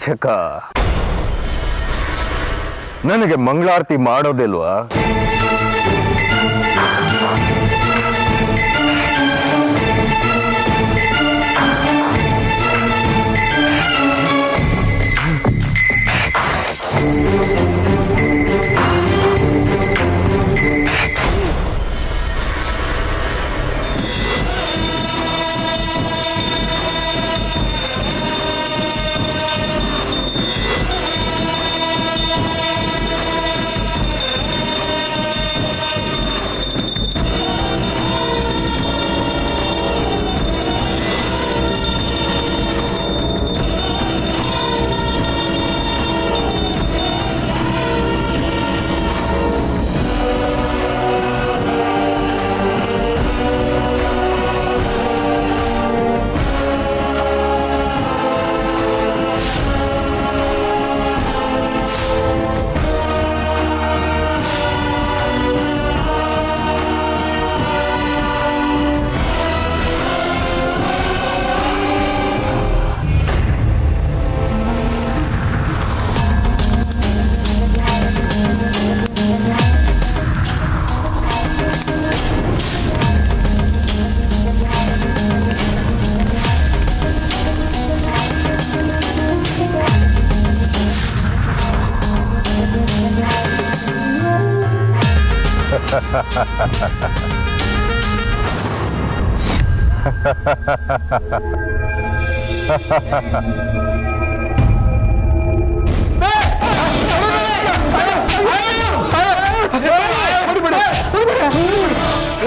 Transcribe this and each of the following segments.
ಅರ್ಚಕ ನನಗೆ ಮಂಗಳಾರತಿ ಮಾಡೋದಿಲ್ವಾ?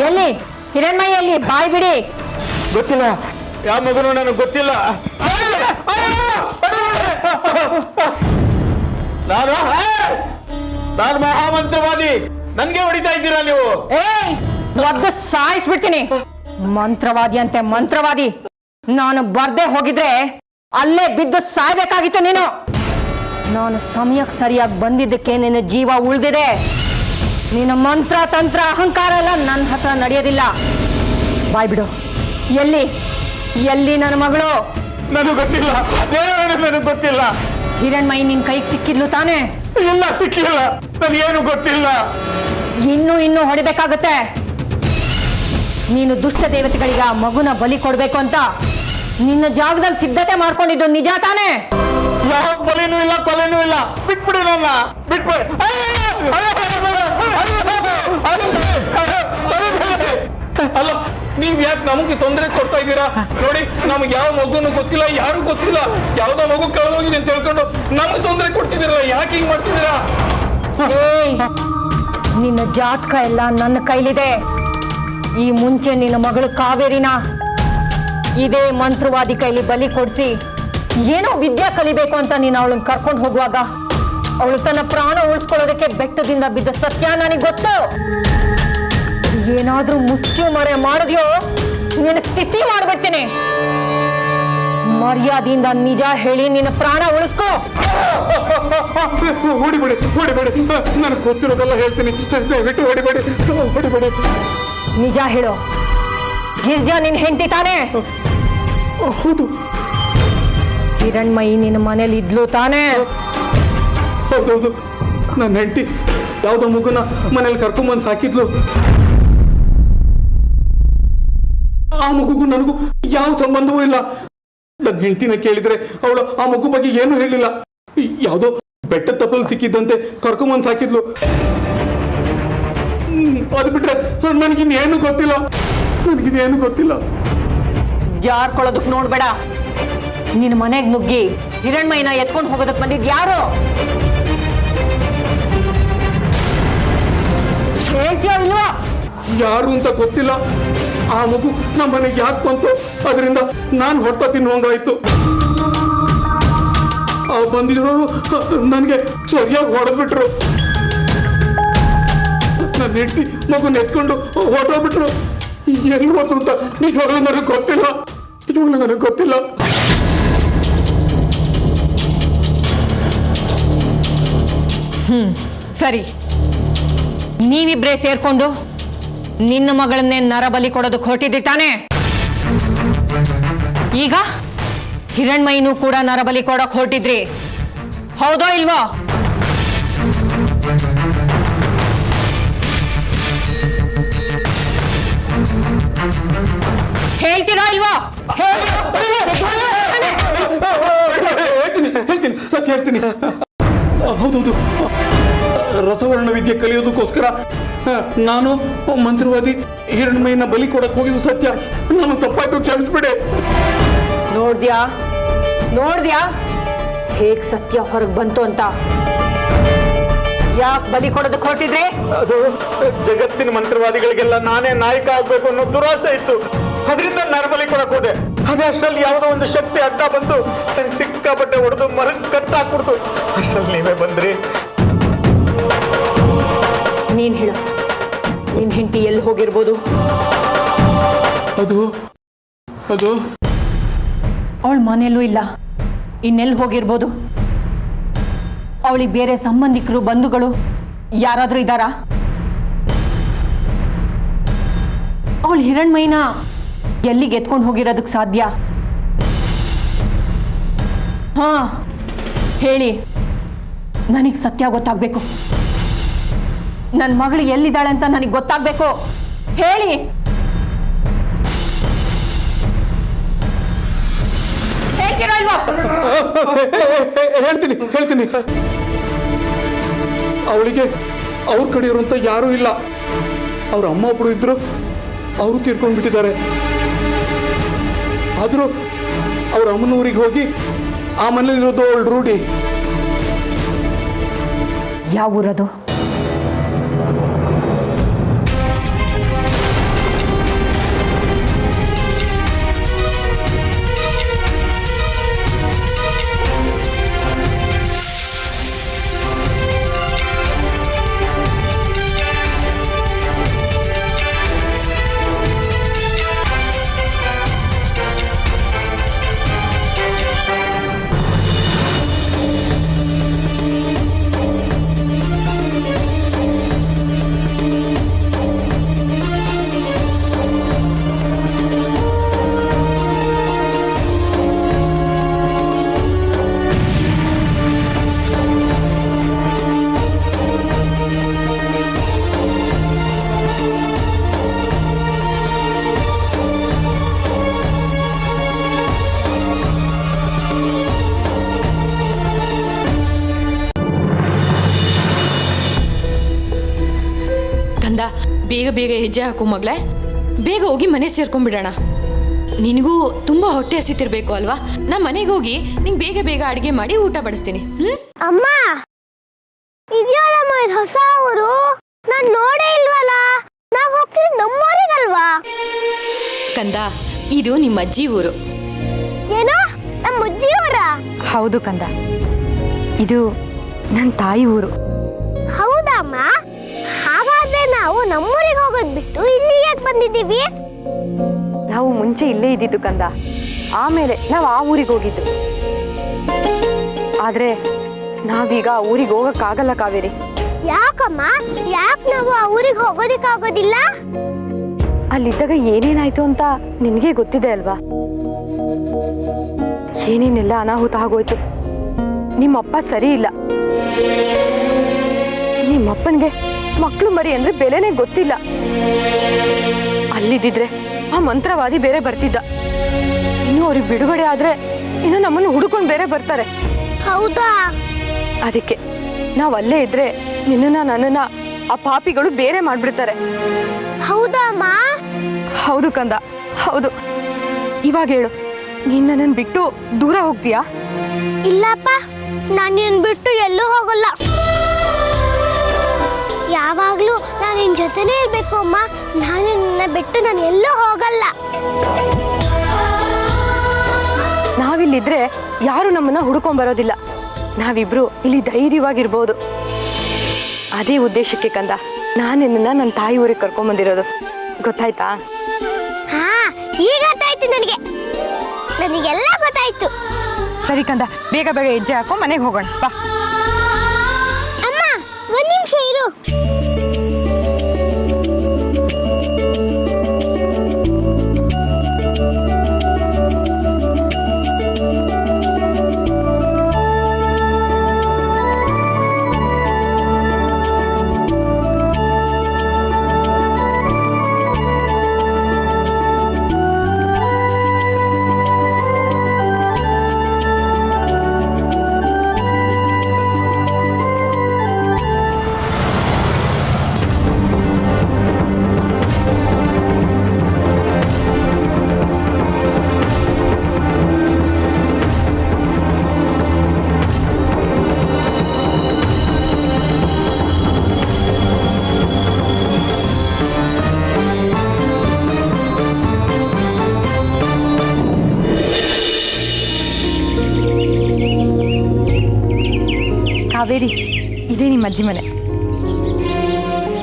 ಎಲ್ಲಿ ಹಿರಣ್ಮಯ್ಯ ಎಲ್ಲಿ? ಬಾಯ್ ಬಿಡಿ. ಗೊತ್ತಿಲ್ಲ, ಯಾವ ಮಗನು ನನಗೆ ಗೊತ್ತಿಲ್ಲ. ನಾನು ಮಹಾಮಂತ್ರವಾದಿ, ನನ್ಗೆ ಹೊಡಿತಾ ಇದ್ದೀರಾ ನೀವು? ಒದ್ದು ಸಾಯಿಸ್ಬಿಡ್ತೀನಿ. ಮಂತ್ರವಾದಿ ಅಂತೆ ಮಂತ್ರವಾದಿ. ನಾನು ಬರ್ದೆ ಹೋಗಿದ್ರೆ ಅಲ್ಲೇ ಬಿದ್ದು ಸಾಯ್ಬೇಕಾಗಿತ್ತು ನೀನು. ನಾನು ಸಮಯಕ್ಕೆ ಸರಿಯಾಗಿ ಬಂದಿದ್ದಕ್ಕೆ ನಿನ್ನ ಜೀವ ಉಳಿದಿದೆ. ನಿನ್ನ ಮಂತ್ರ ತಂತ್ರ ಅಹಂಕಾರ ಎಲ್ಲ ನನ್ನ ಹತ್ರ ನಡೆಯೋದಿಲ್ಲ. ಬಾಯ್ ಬಿಡು. ಎಲ್ಲಿ ಎಲ್ಲಿ ನನ್ನ ಮಗಳು? ನನಗೆ ಗೊತ್ತಿಲ್ಲ, ನನಗೆ ಗೊತ್ತಿಲ್ಲ. ಹಿರಣ್ಮಯಿ ನಿನ್ ಕೈಗೆ ಸಿಕ್ಕಿದ್ಲು ತಾನೇ? ಇಲ್ಲ, ಸಿಕ್ಕಿಲ್ಲ. ನನಗೇನು ಗೊತ್ತಿಲ್ಲ. ಇನ್ನೂ ಹೊಡಿಬೇಕಾಗತ್ತೆ. ನೀನು ದುಷ್ಟ ದೇವತೆಗಳಿಗೆ ಆ ಮಗುನ ಬಲಿ ಕೊಡ್ಬೇಕು ಅಂತ ನಿನ್ನ ಜಾಗದಲ್ಲಿ ಸಿದ್ಧತೆ ಮಾಡ್ಕೊಂಡಿದ್ದು ನಿಜ ತಾನೇ? ಯಾವ ಬಲಿನೂ ಇಲ್ಲ, ಕೊಲೆನೂ ಇಲ್ಲ. ಬಿಟ್ಬಿಡು ನನ್ನ, ಬಿಟ್ಬಿಡು. ಅಲ್ಲ, ನೀವ್ ಯಾಕೆ ನಮಗೆ ತೊಂದರೆ ಕೊಡ್ತಾ ಇದ್ದೀರಾ? ನೋಡಿ, ನಮ್ಗೆ ಯಾವ ಮಗುನು ಗೊತ್ತಿಲ್ಲ, ಯಾರು ಗೊತ್ತಿಲ್ಲ. ಯಾವ್ದೋ ಮಗು ಕಳೆದೋಗಿದೆ ಅಂತ ಹೇಳ್ಕೊಂಡು ನಮ್ಗೆ ತೊಂದರೆ ಕೊಡ್ತಿದ್ದೀರಲ್ಲ, ಯಾಕೆ ಹಿಂಗ್ ಮಾಡ್ತಿದ್ದೀರಾ? ನಿನ್ನ ಜಾತಕ ಎಲ್ಲ ನನ್ನ ಕೈಲಿದೆ. ಈ ಮುಂಚೆ ನಿನ್ನ ಮಗಳು ಕಾವೇರಿನ ಇದೇ ಮಂತ್ರವಾದಿ ಕೈಲಿ ಬಲಿ ಕೊಡಿಸಿ ಏನೋ ವಿದ್ಯೆ ಕಲಿಬೇಕು ಅಂತ ನೀನು ಅವಳನ್ನ ಕರ್ಕೊಂಡು ಹೋಗುವಾಗ ಅವಳು ತನ್ನ ಪ್ರಾಣ ಉಳಿಸ್ಕೊಳ್ಳೋದಕ್ಕೆ ಬೆಟ್ಟದಿಂದ ಬಿದ್ದ ಸತ್ಯ ನನಗೆ ಗೊತ್ತು. ಏನಾದ್ರೂ ಮುಚ್ಚು ಮರೆ ಮಾಡಿದ್ಯೋ ನಿನ್ನ ಸ್ಥಿತಿ ಮಾಡ್ಬಿಡ್ತೀನಿ. ಮರ್ಯಾದೆಯಿಂದ ನಿಜ ಹೇಳಿ ನಿನ್ನ ಪ್ರಾಣ ಉಳಿಸ್ಕೋ. ಹೊಡಿಬೇಡಿ, ಹೊಡಿಬೇಡಿ. ನನಗೆ ಗೊತ್ತಿರೋದೆಲ್ಲ ಹೇಳ್ತೀನಿ, ದಯವಿಟ್ಟು ಹೊಡಿಬೇಡಿ, ಹೊಡಿಬೇಡಿ. ನಿಜ ಹೇಳು. ಗಿರ್ಜಾ ನಿನ್ ಹೆಂಡತಿ ತಾನೇ? ಹೌದು. ಹಿರಣ್ಮಯಿ ನಿನ್ನ ಮನೇಲಿ ಇದ್ಲು ತಾನೇ? ಹೌದೌದು, ನನ್ನ ಹೆಂಡತಿ ಯಾವ್ದೋ ಮಗುನ ಮನೇಲಿ ಕರ್ಕೊಂಬಂದು ಸಾಕಿದ್ಲು. ಆ ಮಗುಗೂ ನನಗೂ ಯಾವ ಸಂಬಂಧವೂ ಇಲ್ಲ. ನನ್ನ ಹೆಂಡತಿನ ಕೇಳಿದ್ರೆ ಅವಳು ಆ ಮಗು ಬಗ್ಗೆ ಏನು ಹೇಳಿಲ್ಲ. ಯಾವ್ದೋ ಬೆಟ್ಟದ ತಪ್ಪಲ್ಲಿ ಸಿಕ್ಕಿದ್ದಂತೆ ಕರ್ಕೊಂಬಂದು ಸಾಕಿದ್ಲು. ಅದು ಬಿಟ್ರೆ ನನಗಿನ್ನೇನು ಗೊತ್ತಿಲ್ಲ, ನನಗಿನ್ನೇನು ಗೊತ್ತಿಲ್ಲ. ಜಾರ್ಕೊಳ್ಳೋದಕ್ ನೋಡ್ಬೇಡ. ನಿನ್ನ ಮನೆಗ್ ನುಗ್ಗಿ ಹಿರಣ್ಮಯ್ಯನ ಎತ್ಕೊಂಡು ಹೋಗೋದಕ್ ಬಂದಿದ್ ಯಾರು? ಹೇಳ್ತೀಯೋ ಇಲ್ವಾ? ಯಾರು ಅಂತ ಗೊತ್ತಿಲ್ಲ. ಆ ಮಗು ನಮ್ಮ ಮನೆಗೆ ಯಾಕೆ ಬಂತು, ಅದರಿಂದ ನಾನು ಹೊಡ್ತಾ ತಿನ್ನುವಂಗಾಯ್ತು. ಬಂದಿರೋರು ನನಗೆ ಸರಿಯಾಗಿ ಹೊಡೆದ್ಬಿಟ್ರು. ನನ್ನ ಹೆಂಡತಿ ಮಗುನ ಎತ್ಕೊಂಡು ಹೊರಟೋಗ್ಬಿಟ್ರು. ಎಲ್ಲಿ ಹೋದ್ರು ಅಂತ ನಿಜವಾಗ್ಲೂ ನನಗೆ ಗೊತ್ತಿಲ್ಲ, ನಿಜವಾಗ್ಲೂ ನನಗೆ ಗೊತ್ತಿಲ್ಲ. ಸರಿ, ನೀವಿಬ್ರೇ ಸೇರ್ಕೊಂಡು ನಿನ್ನ ಮಗಳನ್ನೇ ನರಬಲಿ ಕೊಡೋದಕ್ಕೆ ಹೊರಟಿದ್ದಿ ತಾನೆ? ಈಗ ಹಿರಣ್ಮಯಿನೂ ಕೂಡ ನರಬಲಿ ಕೊಡಕ್ ಹೊರಟಿದ್ರಿ, ಹೌದೋ ಇಲ್ವೋ? ಹೇಳ್ತೀರೋ ಇಲ್ವೋ? ಹೇಳ್ತೀನಿ ಸತ್ಯ ಹೇಳ್ತೀನಿ. ಹೌದೌದು, ರಸವರ್ಣ ವಿದ್ಯೆ ಕಲಿಯೋದಕ್ಕೋಸ್ಕರ ನಾನು ಮಂತ್ರವಾದಿ ಹಿರಣ್ಮಯ್ಯನ ಬಲಿ ಕೊಡಕ್ ಹೋಗಿದ್ದು ಸತ್ಯ. ನಾನು ತಪ್ಪಾಯ್ತು, ಕ್ಷಮಿಸ್ಬಿಡೆ. ನೋಡ್ದ್ಯಾ ಹೇಗ್ ಸತ್ಯ ಹೊರಗ್ ಬಂತು ಅಂತ? ಯಾಕೆ ಬಲಿ ಕೊಡೋದಕ್ಕೆ ಹೊರಟಿದ್ರಿ? ಅದು ಜಗತ್ತಿನ ಮಂತ್ರವಾದಿಗಳಿಗೆಲ್ಲ ನಾನೇ ನಾಯಕ ಆಗ್ಬೇಕು ಅನ್ನೋ ದುರಾಸೆ ಇತ್ತು. ಅದರಿಂದ ನರಬಲಿ ಕೊಡಕ್ ಹೋದೆ. ಅದೇ ಅಷ್ಟರಲ್ಲಿ ಯಾವುದೋ ಒಂದು ಶಕ್ತಿ ಅಡ್ಡ ಬಂದು ನಂಗೆ ಸಿಕ್ಕಾಪಟ್ಟೆ ಹೊಡೆದು ಮರಕ್ಕೆ ಕಟ್ಟಾಕ್ಬಿಡ್ತು. ಅಷ್ಟರಲ್ಲಿ ನೀವೇ ಬಂದ್ರಿ. ನೀನ್ ಹೇಳು, ನಿನ್ ಹೆಂಡತಿ ಎಲ್ಲಿ ಹೋಗಿರ್ಬೋದು? ಅದು ಅವಳ ಮನೆಯಲ್ಲೂ ಇಲ್ಲ, ಇನ್ನೆಲ್ಲಿ ಹೋಗಿರ್ಬೋದು? ಅವಳಿಗೆ ಬೇರೆ ಸಂಬಂಧಿಕರು ಬಂಧುಗಳು ಯಾರಾದ್ರೂ ಇದ್ದಾರಾ? ಅವಳು ಹಿರಣ್ಮಯಿನ ಎಲ್ಲಿಗೆ ಎತ್ಕೊಂಡು ಹೋಗಿರೋದಕ್ಕೆ ಸಾಧ್ಯ? ಹಾ ಹೇಳಿ, ನನಗೆ ಸತ್ಯ ಗೊತ್ತಾಗ್ಬೇಕು. ನನ್ನ ಮಗಳು ಎಲ್ಲಿದ್ದಾಳೆ ಅಂತ ನನಗೆ ಗೊತ್ತಾಗ್ಬೇಕು. ಹೇಳಿ. ಹೇಳ್ತೀರಾ ಇಲ್ವಾ? ಹೇಳ್ತೀನಿ. ಅವಳಿಗೆ ಅವ್ರ ಕಡೆಯವರು ಅಂತ ಯಾರೂ ಇಲ್ಲ. ಅವ್ರ ಅಮ್ಮ ಒಬ್ರು ಇದ್ರು, ಅವರು ತೀರ್ಕೊಂಡ್ಬಿಟ್ಟಿದ್ದಾರೆ. ಆದರೂ ಅವ್ರ ಅಮ್ಮನ ಊರಿಗೆ ಹೋಗಿ ಆ ಮನೇಲಿರೋದು ಅವಳು ರೂಢಿ. ಯಾವ ಊರದು? ಕಂದ, ಬೇಗ ಬೇಗ ಹೆಜ್ಜೆ ಹಾಕು ಮಗಳೇ. ಬೇಗ ಹೋಗಿ ಮನೆ ಸೇರ್ಕೊಂಡ್ಬಿಡೋಣ. ನಿನಗೂ ತುಂಬಾ ಹೊಟ್ಟೆ ಹಸಿತಿರ್ಬೇಕು ಅಲ್ವಾ? ನಾ ಮನೆಗೆ ಹೋಗಿ ನಿಂಗೆ ಬೇಗ ಬೇಗ ಅಡಿಗೆ ಮಾಡಿ ಊಟ ಬಡಿಸ್ತೀನಿ. ಅಮ್ಮ, ಇದೆಯಲ್ಲಮ್ಮ ಇದು ಹೊಸ ಊರು. ನಾನು ನೋಡೇ ಇಲ್ವಲ್ಲ. ನಾವು ಹೋಗ್ತಿರೋದು ನಮ್ಮೂರಿಗಲ್ವಾ? ಕಂದ, ಇದು ನಿಮ್ಮ ಅಜ್ಜಿ ಊರು. ಏನೋ ನಮ್ಮ ಅಜ್ಜಿ ಊರ? ಹೌದು ಕಂದ, ಇದು ನನ್ನ ತಾಯಿ ಊರು. ಹೌದಮ್ಮ? ಹಾಗಾದ್ರೆ ನಾವು ನಮ್ಮೂರಿಗೆ ಹೋಗೋದ್ ಬಿಟ್ಟು ಇಲ್ಲಿ ಯಾಕೆ ಬಂದಿದ್ದೀವಿ? ನಾವು ಮುಂಚೆ ಇಲ್ಲೇ ಇದ್ದಿದ್ದು ಕಂದ, ಆಮೇಲೆ ನಾವು ಆ ಊರಿಗೆ ಹೋಗಿದ್ದು. ಆದ್ರೆ ನಾವೀಗ ಆ ಊರಿಗೆ ಹೋಗಕ್ಕಾಗಲ್ಲ ಕಾವೇರಿ. ಯಾಕಮ್ಮ? ಯಾಕೆ ನಾವು ಆ ಊರಿಗೆ ಹೋಗೋದಿಕ್ಕಾಗೋದಿಲ್ಲ? ಅಲ್ಲಿದ್ದಾಗ ಏನೇನಾಯ್ತು ಅಂತ ನಿನಗೆ ಗೊತ್ತಿದೆ ಅಲ್ವಾ? ಏನೇನೆಲ್ಲ ಅನಾಹುತ ಆಗೋಯ್ತು. ನಿಮ್ಮಪ್ಪ ಸರಿ ಇಲ್ಲ. ನಿಮ್ಮಪ್ಪನಿಗೆ ಮಕ್ಕಳು ಮರಿ ಅಂದ್ರೆ ಬೆಲೆನೇ ಗೊತ್ತಿಲ್ಲ. ಅಲ್ಲಿದ್ದಿದ್ರೆ ಆ ಮಂತ್ರವಾದಿ ಬೇರೆ ಬರ್ತಿದ್ದ. ಇನ್ನು ಅವ್ರಿಗೆ ಬಿಡುಗಡೆ ಆದ್ರೆ ಇನ್ನು ನಮ್ಮನ್ನು ಹುಡುಕೊಂಡು ಬೇರೆ ಬರ್ತಾರೆ. ಹೌದಾ? ಅದಕ್ಕೆ ನಾವ್ ಅಲ್ಲೇ ಇದ್ರೆ ನಿನ್ನನ್ನ ನನ್ನನ್ನ ಆ ಪಾಪಿಗಳು ಬೇರೆ ಮಾಡ್ಬಿಡ್ತಾರೆ. ಹೌದಾ ಅಮ್ಮ? ಹೌದು ಕಂದ, ಹೌದು. ಇವಾಗ ಹೇಳು, ನೀನ್ ನನ್ನನ್ನು ಬಿಟ್ಟು ದೂರ ಹೋಗ್ತೀಯಾ? ಇಲ್ಲಪ್ಪ, ನಾನು ನಿನ್ನ ಬಿಟ್ಟು ಎಲ್ಲೂ ಹೋಗಲ್ಲ. ಯಾವಾಗ್ಲೂ ನಾನು ನಿನ್ ಜೊತೆನೇ ಇರ್ಬೇಕು ಅಮ್ಮ. ನಾನು ನಿನ್ನ ಬಿಟ್ಟು ನಾನು ಎಲ್ಲೂ ಹೋಗಲ್ಲ. ನಾವಿಲ್ಲಿದ್ರೆ ಯಾರು ನಮ್ಮನ್ನ ಹುಡುಕೊಂಡ್ ಬರೋದಿಲ್ಲ. ನಾವಿಬ್ರು ಇಲ್ಲಿ ಧೈರ್ಯವಾಗಿರ್ಬೋದು. ಅದೇ ಉದ್ದೇಶಕ್ಕೆ ಕಂದ ನಾನು ನಿನ್ನನ್ನ ನನ್ನ ತಾಯಿ ಊರಿಗೆ ಕರ್ಕೊಂಡ್ ಬಂದಿರೋದು. ಗೊತ್ತಾಯ್ತಾ? ಹಾ, ಈಗ ಗೊತ್ತಾಯ್ತು ನನಗೆಲ್ಲ ಗೊತ್ತಾಯ್ತು. ಸರಿ ಕಂದ, ಬೇಗ ಬೇಗ ಹೆಜ್ಜೆ ಹಾಕೋ, ಮನೆಗೆ ಹೋಗೋಣ ಬಾ. ಅಮ್ಮ, ಒಂದ್ ನಿಮಿಷ ಇರು. ಕಾವೇರಿ, ಇದೇ ನಿಮ್ಮ ಅಜ್ಜಿ ಮನೆ.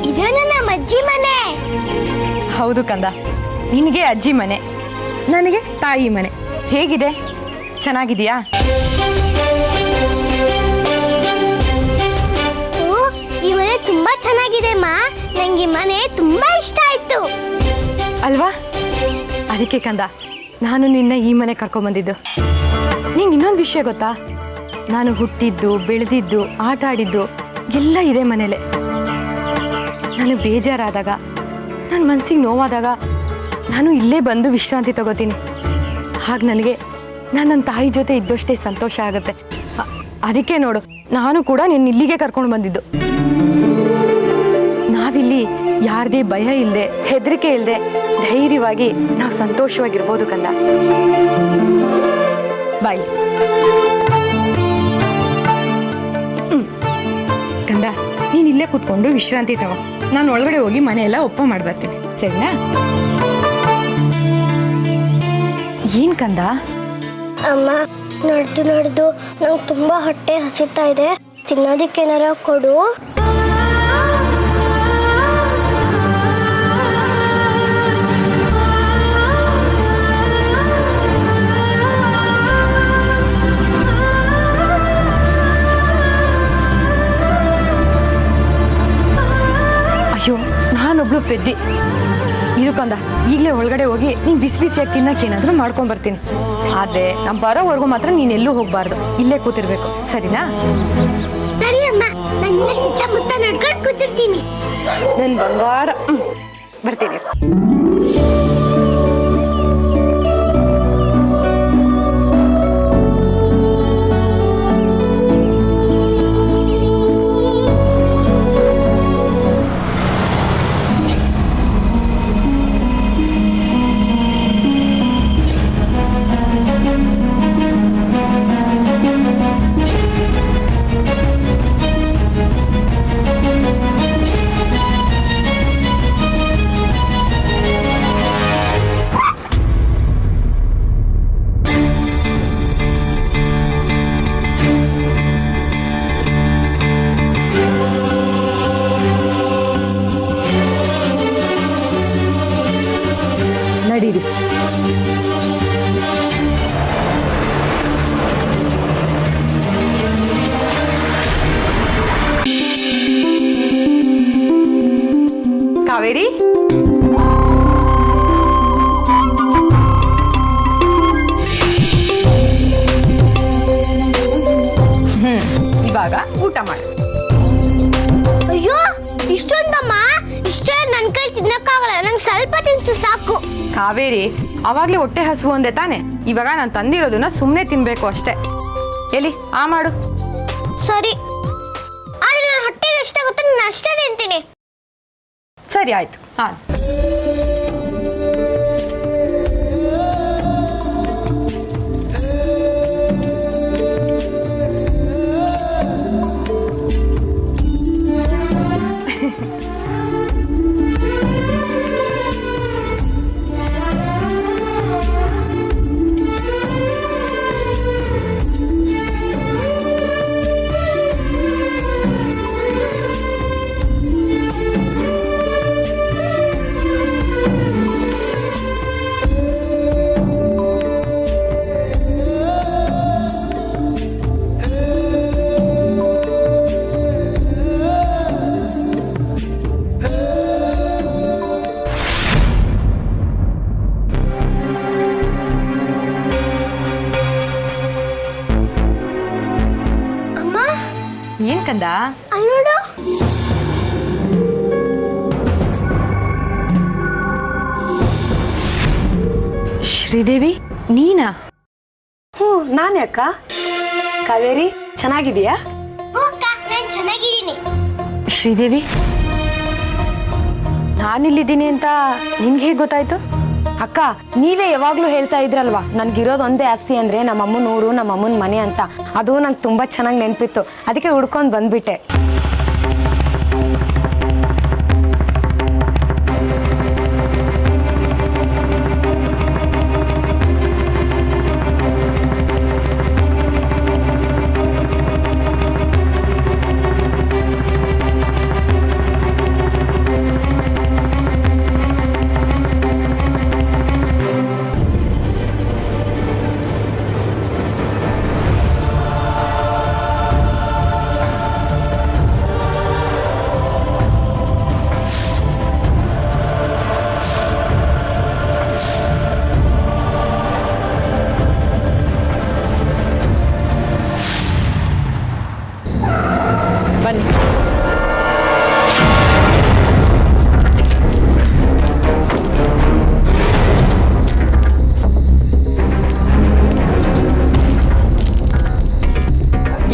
ಇದು ನನ್ನ ಅಜ್ಜಿ ಮನೆ. ಹೌದು ಕಂದ, ನಿನಗೆ ಅಜ್ಜಿ ಮನೆ, ನನಗೆ ತಾಯಿ ಮನೆ. ಹೇಗಿದೆ? ಚೆನ್ನಾಗಿದೆಯಾ? ಈ ಮನೆ ತುಂಬಾ ಚೆನ್ನಾಗಿದೆ ಮಾ. ನಂಗೆ ಈ ಮನೆ ತುಂಬಾ ಇಷ್ಟ ಆಯ್ತು. ಅಲ್ವಾ? ಅದಕ್ಕೆ ಕಂದ ನಾನು ನಿನ್ನ ಈ ಮನೆ ಕರ್ಕೊಂಬಂದಿದ್ದು. ನಿಂಗೆ ಇನ್ನೊಂದು ವಿಷಯ ಗೊತ್ತಾ? ನಾನು ಹುಟ್ಟಿದ್ದು, ಬೆಳೆದಿದ್ದು, ಆಟ ಆಡಿದ್ದು ಎಲ್ಲ ಇದೇ ಮನೇಲೆ. ನಾನು ಬೇಜಾರಾದಾಗ, ನನ್ನ ಮನಸ್ಸಿಗೆ ನೋವಾದಾಗ ನಾನು ಇಲ್ಲೇ ಬಂದು ವಿಶ್ರಾಂತಿ ತಗೋತೀನಿ. ಹಾಗೆ ನನಗೆ ನನ್ನ ತಾಯಿ ಜೊತೆ ಇದ್ದಷ್ಟೇ ಸಂತೋಷ ಆಗುತ್ತೆ. ಅದಕ್ಕೆ ನೋಡು, ನಾನು ಕೂಡ ನಿನ್ನ ಇಲ್ಲಿಗೆ ಕರ್ಕೊಂಡು ಬಂದಿದ್ದು. ನಾವಿಲ್ಲಿ ಯಾರದೇ ಭಯ ಇಲ್ಲದೆ, ಹೆದರಿಕೆ ಇಲ್ಲದೆ, ಧೈರ್ಯವಾಗಿ ನಾವು ಸಂತೋಷವಾಗಿರ್ಬೋದು ಕಂದ. ಬಾಯ್. ಕಂದ, ನೀನು ಇಲ್ಲೇ ಕೂತ್ಕೊಂಡು ವಿಶ್ರಾಂತಿ ತಗೋ. ನಾನು ಒಳಗಡೆ ಹೋಗಿ ಮನೆಯೆಲ್ಲ ಒಪ್ಪ ಮಾಡಿ ಬರ್ತೀನಿ, ಸರಿನಾ? ಏನ್ ಕಂದ? ಅಮ್ಮ, ನಡೆದು ನಂಗೆ ತುಂಬಾ ಹೊಟ್ಟೆ ಹಸಿತಾ ಇದೆ. ತಿನ್ನೋದಕ್ಕೆ ಏನಾರ ಕೊಡು. ಅಯ್ಯೋ, ನಾನೊಬ್ಳು ಪೆದ್ದಿ. ಇರು ಕಂದ, ಈಗಲೇ ಒಳಗಡೆ ಹೋಗಿ ನೀನು ಬಿಸಿ ಬಿಸಿಯಾಗಿ ತಿನ್ನಕ್ಕೆ ಏನಾದರೂ ಮಾಡ್ಕೊಂಬರ್ತೀನಿ. ಆದರೆ ನಮ್ಮ ಬರೋವರೆಗೂ ಮಾತ್ರ ನೀನು ಎಲ್ಲೂ ಹೋಗಬಾರ್ದು, ಇಲ್ಲೇ ಕೂತಿರ್ಬೇಕು, ಸರಿನಾ? ಸರಿ ಅಮ್ಮ, ನಾನು ಇಲ್ಲೇ ಸುತ್ತಮುತ್ತ ನಡ್ಕೊಂಡು ಕೂತಿರ್ತೀನಿ. ನನ್ನ ಬಂಗಾರ. ಬರ್ತೀನಿ. ನಡೀರಿ. ಕಾವೇರಿ, ಇವಾಗ ಊಟ ಮಾಡು. ಅಯ್ಯೋ, ಇಷ್ಟೊಂದಮ್ಮ? ಇಷ್ಟೇ ನನ್ನ ಕೈ ತಿನ್ನಕ್ಕಾಗಲ್ಲ. ನಂಗೆ ಸ್ವಲ್ಪ ತಿನ್ಸು ಸಾಕು. ಕಾವೇರಿ, ಅವಾಗ್ಲೇ ಹೊಟ್ಟೆ ಹಸುವು ಅಂದೆ ತಾನೆ. ಇವಾಗ ನಾನು ತಂದಿರೋದನ್ನ ಸುಮ್ಮನೆ ತಿನ್ಬೇಕು ಅಷ್ಟೇ. ಎಲ್ಲಿ ಆ ಮಾಡು. ಸರಿ, ಆದ್ರೆ ನನ್ನ ಹೊಟ್ಟೆಗೆ ಎಷ್ಟಾಗುತ್ತೆ ನಾನು ಅಷ್ಟೇ ತಿಂತೀನಿ. ಸರಿ ಆಯ್ತು. ಹಾ, ಏನ್ ಕಂದ? ಅಲ್ಲಿ ನೋಡು. ಶ್ರೀದೇವಿ, ನೀನಾ? ನಾನೇ ಅಕ್ಕ. ಕಾವೇರಿ, ಚೆನ್ನಾಗಿದೀಯಾ? ಅಕ್ಕ, ನಾನು ಚೆನ್ನಾಗಿದ್ದೀನಿ. ಶ್ರೀದೇವಿ, ನಾನಿಲ್ಲಿದ್ದೀನಿ ಅಂತ ನಿನ್ಗೆ ಹೇಗೆ ಗೊತ್ತಾಯ್ತು? ಅಕ್ಕ, ನೀವೇ ಯಾವಾಗ್ಲೂ ಹೇಳ್ತಾ ಇದ್ರಲ್ವಾ, ನನ್ಗಿರೋದು ಒಂದೇ ಆಸ್ತಿ ಅಂದ್ರೆ ನಮ್ಮ ಅಮ್ಮನ ಊರು, ನಮ್ಮ ಅಮ್ಮನ ಮನೆ ಅಂತ. ಅದು ನಂಗೆ ತುಂಬಾ ಚೆನ್ನಾಗಿ ನೆನ್ಪಿತ್ತು, ಅದಕ್ಕೆ ಹುಡ್ಕೊಂಡು ಬಂದ್ಬಿಟ್ಟೆ.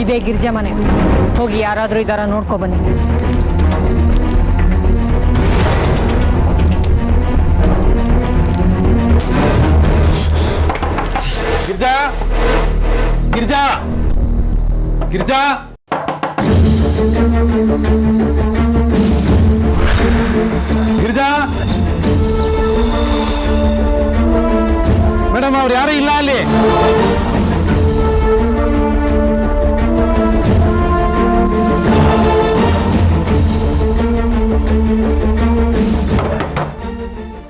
ಇದೇ ಗಿರ್ಜಾ ಮನೆ. ಹೋಗಿ ಯಾರಾದ್ರೂ ಇದಾರ ನೋಡ್ಕೊ ಬನ್ನಿ. ಗಿರ್ಜಾ ಗಿರ್ಜಾ ಗಿರ್ಜಾ ಗಿರ್ಜಾ ಮೇಡಮ್ ಅವ್ರು ಯಾರು ಇಲ್ಲ ಅಲ್ಲಿ.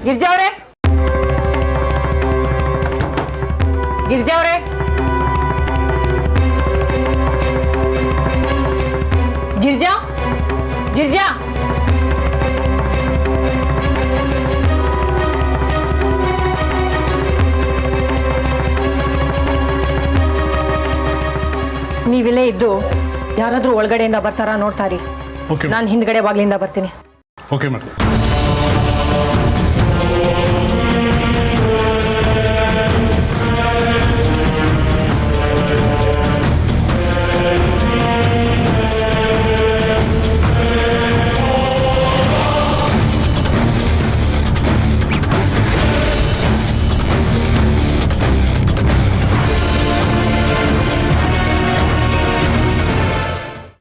ಗಿರ್ಜಾ ಅವರೇ, ಗಿರ್ಜಾ ಅವರೇ, ಗಿರ್ಜಾ, ಗಿರ್ಜಾ, ನೀವಿಲ್ಲೇ ಇದ್ದು ಯಾರಾದ್ರೂ ಒಳಗಡೆಯಿಂದ ಬರ್ತಾರಾ ನೋಡ್ತಾರಿ. ಓಕೆ ನಾನು ಹಿಂದ್ಗಡೆ ಬಾಗ್ಲಿಂದ ಬರ್ತೀನಿ. Okay madam.